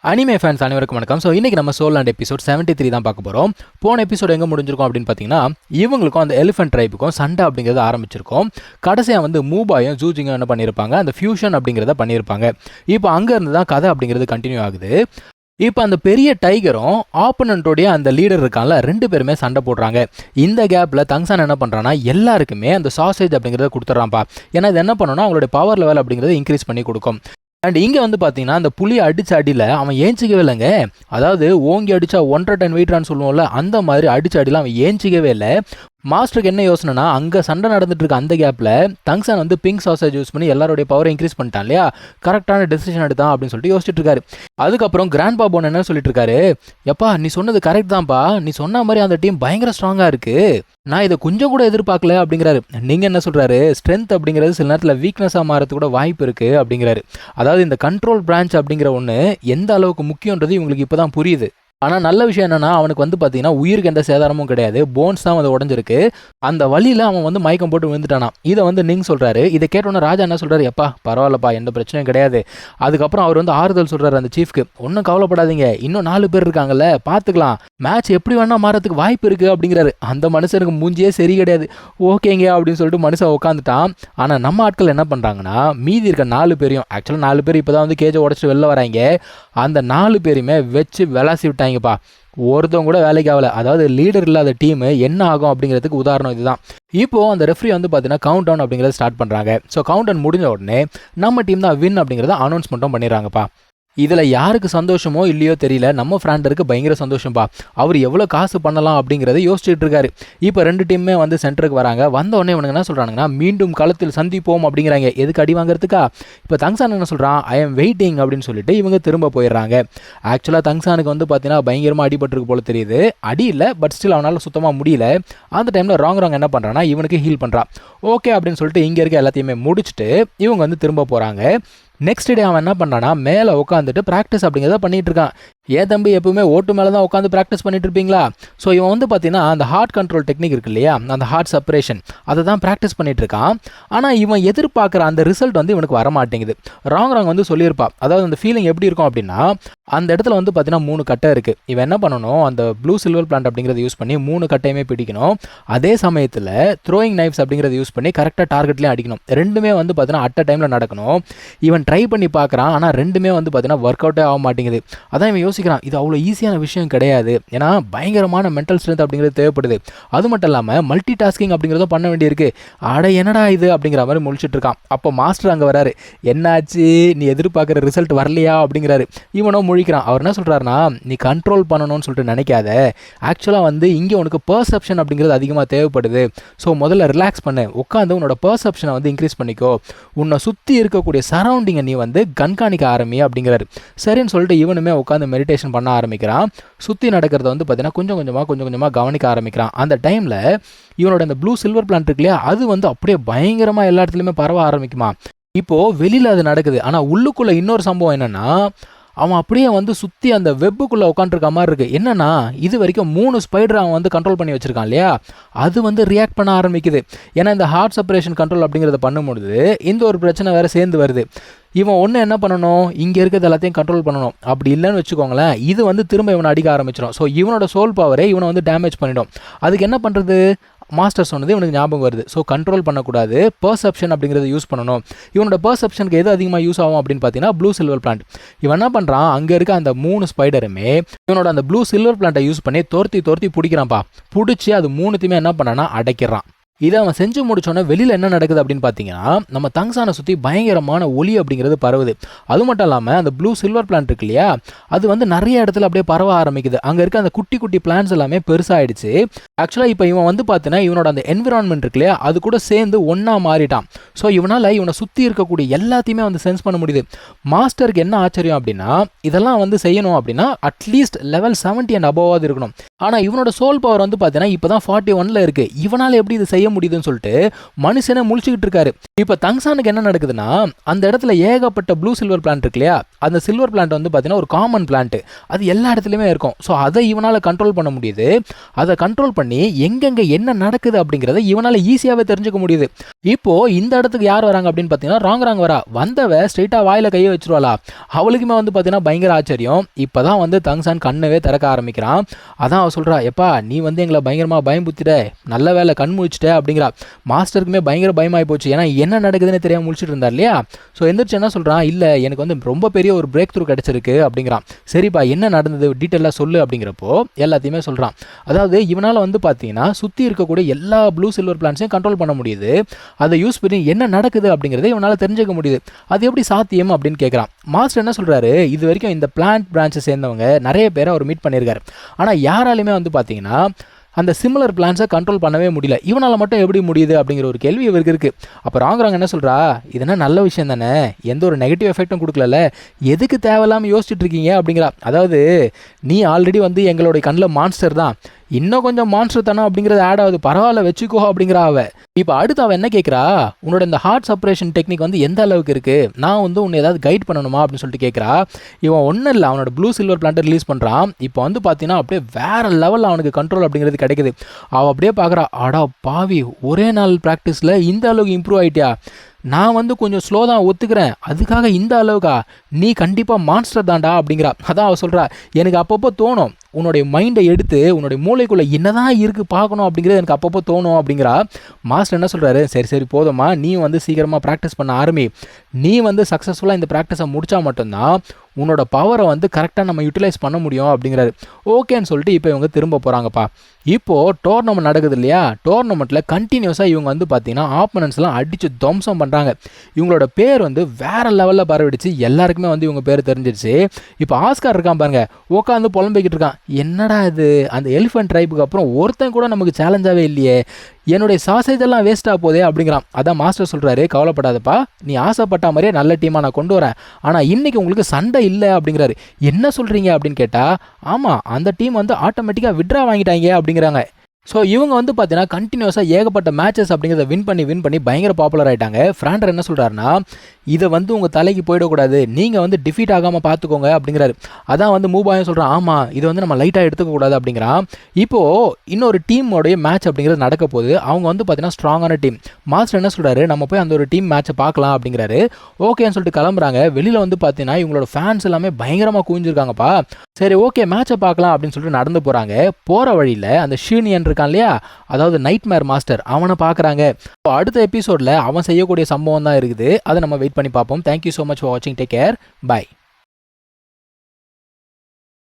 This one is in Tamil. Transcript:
அனிமே ஃபேன்ஸ் அனைவருக்கும் வணக்கம். ஸோ இன்றைக்கி நம்ம சோலாண்ட் எபிசோட் 73 தான் பார்க்க போகிறோம். போன எபிசோட் எங்கே முடிஞ்சிருக்கோம் அப்படின்னு பார்த்தீங்கன்னா, இவங்களுக்கும் அந்த எலிஃபென்ட் ட்ரைபுக்கும் சண்டை அப்படிங்கிறத ஆரம்பிச்சிருக்கோம். கடைசியாக வந்து மூபாயும் ஜூஜிங்கும் என்ன பண்ணியிருப்பாங்க, அந்த ஃபியூஷன் அப்படிங்கிறத பண்ணியிருப்பாங்க. இப்போ அங்கேருந்து தான் கதை அப்படிங்கிறது கண்டினியூ ஆகுது. இப்போ அந்த பெரிய டைகரும் ஆப்போனண்ட்டோடைய அந்த லீடர் இருக்கான்ல, 2 பேருமே சண்டை போடுறாங்க. இந்த கேப்பில் தங்சான் என்ன பண்ணுறான்னா, எல்லாருக்குமே அந்த சாசேஜ் அப்படிங்கிறத கொடுத்துட்றான்ப்பா. ஏன்னா இது என்ன பண்ணணும்னா அவங்களுடைய பவர் லெவல் அப்படிங்கிறத இன்க்ரீஸ் பண்ணி கொடுக்கும். அண்ட் இங்கே வந்து பார்த்தீங்கன்னா, அந்த புளியை அடித்த அடியில் அவன் ஏஞ்சிக்கவே இல்லைங்க. அதாவது ஓங்கி அடித்தா 1.5 டன் வெயிட்ரான்னு சொல்லுவோம்ல, அந்த மாதிரி அடித்த அடியில் அவன் ஏஞ்சிக்கவே இல்லை. மாஸ்டருக்கு என்ன யோசனைனா, அங்கே சண்டை நடந்துட்டு இருக்க அந்த கேப்பில் தங்சான் வந்து பிங்க் சாசேஜ் யூஸ் பண்ணி எல்லாருடைய பவரை இன்க்ரீஸ் பண்ணிட்டான் இல்லையா, கரெக்டான டெசிஷன் எடுத்தான் அப்படின்னு சொல்லிட்டு யோசிச்சுட்டு இருக்காரு. அதுக்கப்புறம் கிராண்ட் பாபோன் என்ன சொல்லிட்டு இருக்காரு, எப்பா நீ சொன்னது கரெக்ட் தான்ப்பா, நீ சொன்ன மாதிரி அந்த டீம் பயங்கர ஸ்ட்ராங்காக இருக்கு, நான் இதை கொஞ்சம் கூட எதிர்பார்க்கல அப்படிங்கிறாரு. நீங்கள் என்ன சொல்கிறாரு, ஸ்ட்ரென்த் அப்படிங்கிறது சில நேரத்தில் வீக்னஸாக மாறதுக்கு கூட வாய்ப்பு இருக்குது அப்படிங்கிறாரு. அதாவது இந்த கண்ட்ரோல் பிரான்ச் அப்படிங்கிற ஒன்று எந்த அளவுக்கு முக்கியன்றது இவங்களுக்கு இப்போ தான் புரியுது. ஆனால் நல்ல விஷயம் என்னென்னா, அவனுக்கு வந்து பார்த்தீங்கன்னா உயிருக்கு எந்த சேதாரமும் கிடையாது, போன்ஸ் தான் வந்து உடஞ்சிருக்கு. அந்த வழியில் அவன் வந்து மயக்கம் போட்டு விழுந்துட்டானா. இதை வந்து நீங்கள் சொல்கிறாரு. இதை கேட்டோன்னே ராஜா என்ன சொல்கிறாரு, எப்பா பரவாயில்லப்பா, எந்த பிரச்சனையும் கிடையாது. அதுக்கப்புறம் அவர் வந்து ஆறுதல் சொல்கிறாரு அந்த சீஃப்க்கு, ஒன்றும் கவலைப்படாதீங்க, இன்னும் 4 பேர் இருக்காங்கல்ல, பார்த்துக்கலாம், மேட்ச் எப்படி வேணால் மாறதுக்கு வாய்ப்பு இருக்குது அப்படிங்கிறாரு. அந்த மனுஷனுக்கு மூஞ்சியே சரி கிடையாது. ஓகேங்க அப்படின்னு சொல்லிட்டு மனுஷன் உட்காந்துட்டான். ஆனால் நம்ம ஆட்கள் என்ன பண்ணுறாங்கன்னா, மீதி இருக்க 4 பேரையும், ஆக்சுவலாக 4 பேர் இப்போ தான் வந்து கேஜை உடச்சிட்டு வெளில வராங்க, அந்த 4 பேரையுமே வச்சு விளாசி விட்டாங்கப்பா. ஒருத்தவங்க கூட வேலைக்கு ஆகலை. அதாவது லீடர் இல்லாத டீம் என்ன ஆகும் அப்படிங்கிறதுக்கு உதாரணம் இதுதான். இப்போ அந்த ரெஃப்ரி வந்து பார்த்தீங்கன்னா கவுண்ட் டவுன் அப்படிங்கிறத ஸ்டார்ட் பண்ணுறாங்க. ஸோ கவுண்ட் டவுன் முடிஞ்ச உடனே நம்ம டீம் தான் வின் அப்படிங்கிறத அனௌன்ஸ்மெண்ட்டும் பண்ணிடுறாங்கப்பா. இதில் யாருக்கு சந்தோஷமோ இல்லையோ தெரியல, நம்ம ஃப்ராண்டருக்கு பயங்கர சந்தோஷம்பா. அவர் எவ்வளோ காசு பண்ணலாம் அப்படிங்கிறத யோசிச்சுட்டு இருக்காரு. இப்போ 2 டீமுமே வந்து சென்டருக்கு வராங்க. வந்த உடனே இவனுங்க என்ன சொல்கிறாங்கன்னா, மீண்டும் களத்தில் சந்திப்போம் அப்படிங்கிறாங்க. எதுக்கு அடி வாங்குறதுக்கா? இப்போ தங்சான் என்ன சொல்கிறான், ஐ எம் வெயிட்டிங் அப்படின்னு சொல்லிட்டு இவங்க திரும்ப போயிடுறாங்க. ஆக்சுவலாக தங்சானுக்கு வந்து பார்த்தீங்கன்னா பயங்கரமாக அடிபட்டிருக்கு போல தெரியுது. அடி இல்லை, பட் ஸ்டில் அவனால் சுத்தமாக முடியல. அந்த டைமில் ராங் என்ன பண்ணுறான்னா, இவனுக்கு ஹீல் பண்ணுறான். ஓகே அப்படின்னு சொல்லிட்டு இங்கே இருக்க எல்லாத்தையுமே முடிச்சுட்டு இவங்க வந்து திரும்ப போகிறாங்க. நெக்ஸ்ட் டே அவன் என்ன பண்ணானா, மேலே உட்காந்துட்டு ப்ராக்டிஸ் அப்படிங்கிறத பண்ணிட்டு இருக்கான். ஏன் தம்பி எப்பவுமே ஓட்டு மேலே தான் உட்காந்து ப்ராக்டிஸ் பண்ணிட்டு இருப்பீங்களா? ஸோ இவன் வந்து பார்த்தீங்கன்னா அந்த ஹார்ட் கண்ட்ரோல் டெக்னிக் இருக்கு இல்லையா, அந்த ஹார்ட் செப்பரேஷன், அதை தான் ப்ராக்டிஸ் பண்ணிட்டு இருக்கான். ஆனால் இவன் எதிர்பார்க்குற அந்த ரிசல்ட் வந்து இவனுக்கு வரமாட்டேங்குது. ராங் வந்து சொல்லியிருப்பா. அதாவது அந்த ஃபீலிங் எப்படி இருக்கும் அப்படின்னா, அந்த இடத்துல வந்து பார்த்தீங்கன்னா 3 கட்டை இருக்குது. இவன் என்ன பண்ணணும், அந்த ப்ளூ சில்வர் பிளான்ட் அப்படிங்கிறத யூஸ் பண்ணி 3 கட்டையுமே பிடிக்கணும். அதே சமயத்தில் த்ரோயிங் நைஃப்ஸ் அப்படிங்கிறத யூஸ் பண்ணி கரெக்டாக டார்கெட்லேயும் அடிக்கணும். 2மே வந்து பார்த்தீங்கன்னா அட் அ டைமில் நடக்கணும். இவன் ட்ரை பண்ணி பார்க்குறான், ஆனால் 2மே வந்து பார்த்தீங்கன்னா ஒர்க் அவுட்டே ஆக மாட்டேங்குது. அதான் இவன் யோசிக்கிறான், இது அவ்வளோ ஈஸியான விஷயம் கிடையாது. ஏன்னா பயங்கரமான மென்டல் ஸ்ட்ரென்த் அப்படிங்கிறது தேவைப்படுது. அது மட்டும் இல்லாமல் மல்டி டாஸ்கிங் அப்படிங்கிறதும் பண்ண வேண்டியிருக்கு. அட என்னடா இது அப்படிங்கிற மாதிரி முழிச்சிட்டு இருக்கான். அப்போ மாஸ்டர் அங்கே வராரு. என்னாச்சு, நீ எதிர்பார்க்குற ரிசல்ட் வரலையா அப்படிங்கிறாரு. இவனோ முழிக்கிறான். அவர் என்ன சொல்கிறாருன்னா, நீ கண்ட்ரோல் பண்ணணும்னு சொல்லிட்டு நினைக்காத, ஆக்சுவலாக வந்து இங்கே உனக்கு பர்செப்ஷன் அப்படிங்கிறது அதிகமாக தேவைப்படுது. ஸோ முதல்ல ரிலாக்ஸ் பண்ணு, உட்காந்து உன்னோட பர்செப்ஷனை வந்து இன்க்ரீஸ் பண்ணிக்கோ, உன்னை சுற்றி இருக்கக்கூடிய சரௌண்டிங்கை நீ வந்து கண்காணிக்க ஆரம்பி அப்படிங்கிறாரு. சரின்னு சொல்லிட்டு இவனுமே உட்காந்து மெடிடேஷன் பண்ண ஆரம்பிக்கிறான். சுற்றி நடக்கிறத வந்து பார்த்தீங்கன்னா கொஞ்சம் கொஞ்சமாக கவனிக்க ஆரம்பிக்கிறான். அந்த டைமில் இவனோட அந்த ப்ளூ சில்வர் பிளான்ட் இருக்கு இல்லையா, அது வந்து அப்படியே பயங்கரமாக எல்லா இடத்துலையுமே பரவ ஆரம்பிக்குமா. இப்போது வெளியில் அது நடக்குது. ஆனால் உள்ளுக்குள்ளே இன்னொரு சம்பவம் என்னென்னா, அவன் அப்படியே வந்து சுற்றி அந்த வெப்புக்குள்ளே உட்காந்துருக்க மாதிரி இருக்குது. என்னன்னா, இது வரைக்கும் 3 ஸ்பைடர் அவன் வந்து கண்ட்ரோல் பண்ணி வச்சுருக்கான் இல்லையா, அது வந்து ரியாக்ட் பண்ண ஆரம்பிக்குது. ஏன்னா இந்த ஹார்ட் செப்பரேஷன் கண்ட்ரோல் அப்படிங்கிறத பண்ணும்பொழுது இந்த ஒரு பிரச்சனை வேறு சேர்ந்து வருது. இவன் ஒன்று என்ன பண்ணணும், இங்கே இருக்கிறது எல்லாத்தையும் கண்ட்ரோல் பண்ணணும். அப்படி இல்லைன்னு வச்சுக்கோங்களேன், இது வந்து திரும்ப இவனை அடிக்க ஆரம்பிச்சிடும். ஸோ இவனோட சோல் பவரே இவனை வந்து டேமேஜ் பண்ணிடும். அதுக்கு என்ன பண்ணுறது, மாஸ்டர் சொன்னது இவனுக்கு ஞாபகம் வருது. ஸோ கண்ட்ரோல் பண்ணக்கூடாது, பர்செப்ஷன் அப்படிங்கிறத யூஸ் பண்ணணும். இவனோட பர்செப்ஷனுக்கு எது அதிகமாக யூஸ் ஆகும் அப்படின்னு பார்த்தீங்கன்னா ப்ளூ சில்வர் பிளான்ட். இவன் என்ன பண்ணுறான், அங்கே இருக்க அந்த 3 ஸ்பைடருமே இவனோட அந்த ப்ளூ சில்வர் பிளான்ட்டை யூஸ் பண்ணி தோர்த்தி பிடிக்கிறான்ப்பா. பிடிச்சி அது 3த்தையுமே என்ன பண்ணான்னா அடைக்கிறான். இதை அவன் செஞ்சு முடிச்சோன்னே வெளியில் என்ன நடக்குது அப்படின்னு பார்த்தீங்கன்னா, நம்ம தங்சானை சுற்றி பயங்கரமான ஒலி அப்படிங்கிறது பரவுது. அது மட்டும் இல்லாமல் அந்த ப்ளூ சில்வர் பிளான்ட் இருக்கு இல்லையா, அது வந்து நிறைய இடத்துல அப்படியே பரவ ஆரம்பிக்குது. அங்கே இருக்க அந்த குட்டி குட்டி பிளான்ஸ் எல்லாமே பெருசாகிடுச்சு. ஆக்சுவலாக இப்போ இவன் வந்து பார்த்தீங்கன்னா இவனோட அந்த என்விரான்மெண்ட் இருக்கு இல்லையா, அது கூட சேர்ந்து ஒன்றா மாறிட்டான். ஸோ இவனால் இவனை சுற்றி இருக்கக்கூடிய எல்லாத்தையுமே வந்து சென்ஸ் பண்ண முடியுது. மாஸ்டருக்கு என்ன ஆச்சரியம் அப்படின்னா, இதெல்லாம் வந்து செய்யணும் அப்படின்னா அட்லீஸ்ட் லெவல் 70 அண்ட் அபோவாவது இருக்கணும். ஆனால் இவனோட சோல் பவர் வந்து பார்த்தீங்கன்னா இப்போ தான் 41 இருக்கு. இவனால் எப்படி இது செய்ய முடியுதுன்னு சொல்லிட்டு மனுஷனே முழிச்சுக்கிட்டு இருக்காரு. இப்போ தங்சானுக்கு என்ன நடக்குதுன்னா, அந்த இடத்துல ஏகப்பட்ட ப்ளூ சில்வர் பிளான்ட் இருக்கு இல்லையா, அந்த சில்வர் பிளான்ட் வந்து பார்த்தீங்கன்னா ஒரு காமன் பிளான்ட், அது எல்லா இடத்துலையுமே இருக்கும். ஸோ அதை இவனால் கண்ட்ரோல் பண்ண முடியுது. அதை கண்ட்ரோல் பண்ணி எங்கெங்கே என்ன நடக்குது அப்படிங்கிறத இவனால் ஈஸியாகவே தெரிஞ்சுக்க முடியுது. இப்போ இந்த இடத்துக்கு யார் வராங்க அப்படின்னு பார்த்தீங்கன்னா ராங் வரா. வந்தவ ஸ்ட்ரெயிட்டாக வாயில் கையை வச்சிருவாளா. அவளுக்குமே வந்து பார்த்தீங்கன்னா பயங்கர ஆச்சரியம். இப்போ தான் வந்து தங்சான் கண்ணவே திறக்க ஆரம்பிக்கிறான். அதான் சொல்கிறா, எப்பா நீ வந்து எங்களை பயங்கரமாக பயம்புத்திட்ட, நல்ல வேலை கண் முழிச்சிட்ட அப்படிங்கிறா. மாஸ்டருக்குமே பயங்கர பயமாகி போச்சு. ஏன்னா என்ன நடக்குதுன்னு தெரியாமல் முழிச்சிட்டு இருந்தார் இல்லையா. ஸோ எந்திரிச்சு என்ன சொல்கிறான், இல்லை எனக்கு வந்து ரொம்ப பெரிய ஒரு பிரேக் த்ரூ கிடச்சிருக்கு அப்படிங்கிறான். சரிப்பா என்ன நடந்தது டீட்டெயிலாக சொல்லு அப்படிங்கிறப்போ எல்லாத்தையுமே சொல்கிறான். அதாவது இவனால் வந்து பார்த்தீங்கன்னா சுற்றி இருக்கக்கூடிய எல்லா ப்ளூ சில்வர் பிளான்ட்ஸையும் கண்ட்ரோல் பண்ண முடியுது. அதை யூஸ் பண்ணி என்ன நடக்குது அப்படிங்கிறத இவனால் தெரிஞ்சுக்க முடியுது. அது எப்படி சாத்தியம் அப்படின்னு கேட்குறான். மாஸ்டர் என்ன சொல்கிறாரு, இது வரைக்கும் இந்த பிளான்ட் பிரான்ச்சை சேர்ந்தவங்க நிறைய பேரை அவர் மீட் பண்ணியிருக்காரு. ஆனால் யாராலையுமே வந்து பார்த்தீங்கன்னா அந்த சிமிலர் பிளான்ஸை கண்ட்ரோல் பண்ணவே முடியல. இவனால் மட்டும் எப்படி முடியுது அப்படிங்கிற ஒரு கேள்வி இவருக்கு இருக்குது. அப்போ ராங் என்ன சொல்கிறா, இதுனா நல்ல விஷயம் தானே, எந்த ஒரு நெகட்டிவ் எஃபெக்டும் கொடுக்கல, எதுக்கு தேவையில்லாமல் யோசிச்சுட்டு இருக்கீங்க அப்படிங்கிறா. அதாவது நீ ஆல்ரெடி வந்து எங்களுடைய கண்ணில் மான்ஸ்டர் தான், இன்னும் கொஞ்சம் மான்ஸ்டர் தானே அப்படிங்கிறது ஆட் ஆகுது, பரவாயில்ல வச்சுக்கோ அப்படிங்கிறா அவ. இப்போ அடுத்து அவன் என்ன கேட்குறா, உன்னோட இந்த ஹார்ட் செப்பரேஷன் டெக்னிக் வந்து எந்த அளவுக்கு இருக்குது, நான் வந்து உன்னை ஏதாவது கைட் பண்ணணுமா அப்படின்னு சொல்லிட்டு கேட்குறா. இவன் ஒன்றும் இல்லை, அவனோட ப்ளூ சில்வர் பிளான்ட்டை ரிலீஸ் பண்ணுறான். இப்போ வந்து பார்த்தீங்கன்னா அப்படியே வேறு லெவலில் அவனுக்கு கண்ட்ரோல் அப்படிங்கிறது கிடைக்குது. அவள் அப்படியே பார்க்குறா, அடா பாவி, ஒரே நாள் ப்ராக்டிஸில் இந்த அளவுக்கு இம்ப்ரூவ் ஆகிட்டியா, நான் வந்து கொஞ்சம் ஸ்லோ தான் ஒத்துக்கிறேன், அதுக்காக இந்த அளவுக்கா, நீ கண்டிப்பாக மான்ஸ்டர் தான்டா அப்படிங்கிறா. அதான் அவள் சொல்கிறா, எனக்கு அப்பப்போ தோணும் உன்னுடைய மைண்டை எடுத்து உன்னுடைய மூளைக்குள்ளே என்னதான் இருக்குது பார்க்கணும் அப்படிங்கிறது எனக்கு அப்பப்போ தோணும் அப்படிங்கிறா. மாஸ்டர் என்ன சொல்கிறாரு, சரி போதுமா, நீ வந்து சீக்கிரமாக ப்ராக்டிஸ் பண்ண ஆரம்பி, நீ வந்து சக்ஸஸ்ஃபுல்லாக இந்த ப்ராக்டிஸை முடித்தா மட்டும்தான் உன்னோட பவரை வந்து கரெக்டாக நம்ம யூட்டிலைஸ் பண்ண முடியும் அப்படிங்கிறாரு. ஓகேன்னு சொல்லிட்டு இப்போ இவங்க திரும்ப போகிறாங்கப்பா. இப்போது டோர்னமெண்ட் நடக்குது இல்லையா, டோர்னமெண்ட்டில் கண்டினியூஸாக இவங்க வந்து பார்த்தீங்கன்னா ஆப்பனன்ஸ்லாம் அடித்து துவம்சம் பண்ணுறாங்க. இவங்களோட பேர் வந்து வேறு லெவலில் பரவிடுச்சு, எல்லாருக்குமே வந்து இவங்க பேர் தெரிஞ்சிருச்சு. இப்போ ஆஸ்கார் இருக்கான் பாருங்க, உட்காந்து புலம்பிக்கிட்டு இருக்கான், என்னடா இது, அந்த எலிஃபென்ட் ட்ரைபுக்கு அப்புறம் ஒருத்தன் கூட நமக்கு சேலஞ்சாகவே இல்லையே, என்னுடைய சாசேஜ் எல்லாம் வேஸ்ட்டாக போதே அப்படிங்கிறான். அதான் மாஸ்டர் சொல்கிறாரு, கவலைப்படாதப்பா, நீ ஆசைப்பட்ட மாதிரியே நல்ல டீமாக நான் கொண்டு வரேன், ஆனால் இன்றைக்கி உங்களுக்கு சண்டை இல்லை அப்படிங்கிறாரு. என்ன சொல்கிறீங்க அப்படின்னு கேட்டால், ஆமாம் அந்த டீம் வந்து ஆட்டோமேட்டிக்காக விட்ரா வாங்கிட்டாங்க அப்படிங்கிறாங்க. ஸோ இவங்க வந்து பார்த்தீங்கன்னா கண்டினியூஸாக ஏகப்பட்ட மேட்சஸ் அப்படிங்கிறத வின் பண்ணி பயங்கர பாப்புலர் ஆகிட்டாங்க. ஃப்ராண்டர் என்ன சொல்கிறாருன்னா, இதை வந்து உங்கள் தலைக்கு போயிடக்கூடாது, நீங்கள் வந்து டிஃபீட் ஆகாமல் பார்த்துக்கோங்க அப்படிங்கிறாரு. அதான் வந்து மூபாயும் சொல்கிறான், ஆமாம் இது வந்து நம்ம லைட்டாக எடுத்துக்கக்கூடாது அப்படிங்கிறான். இப்போது இன்னொரு டீமோடைய மேட்ச் அப்படிங்கிறது நடக்க போகுது. அவங்க வந்து பார்த்தீங்கன்னா ஸ்ட்ராங்கான டீம். மாஸ்டர் என்ன சொல்கிறாரு, நம்ம போய் அந்த ஒரு டீம் மேட்ச்சை பார்க்கலாம் அப்படிங்கிறாரு. ஓகேன்னு சொல்லிட்டு கிளம்புறாங்க. வெளியில் வந்து பார்த்தீங்கன்னா இவங்களோட ஃபேன்ஸ் எல்லாமே பயங்கரமாக குவிஞ்சிருக்காங்கப்பா. சரி ஓகே மேட்சை பார்க்கலாம் அப்படின்னு சொல்லிட்டு நடந்து போகிறாங்க. போகிற வழியில் அந்த ஷீனியன் இருக்கான் இல்லையா, அதாவது நைட்மேர் மாஸ்டர், அவனை பார்க்குறாங்க. அடுத்த எபிசோடில் அவன் செய்யக்கூடிய சம்பவம் தான் இருக்குது, அதை நம்ம வெயிட் பண்ணி பார்ப்போம். தேங்க்யூ ஸோ மச் ஃபார் வாட்சிங், டேக் கேர், பை.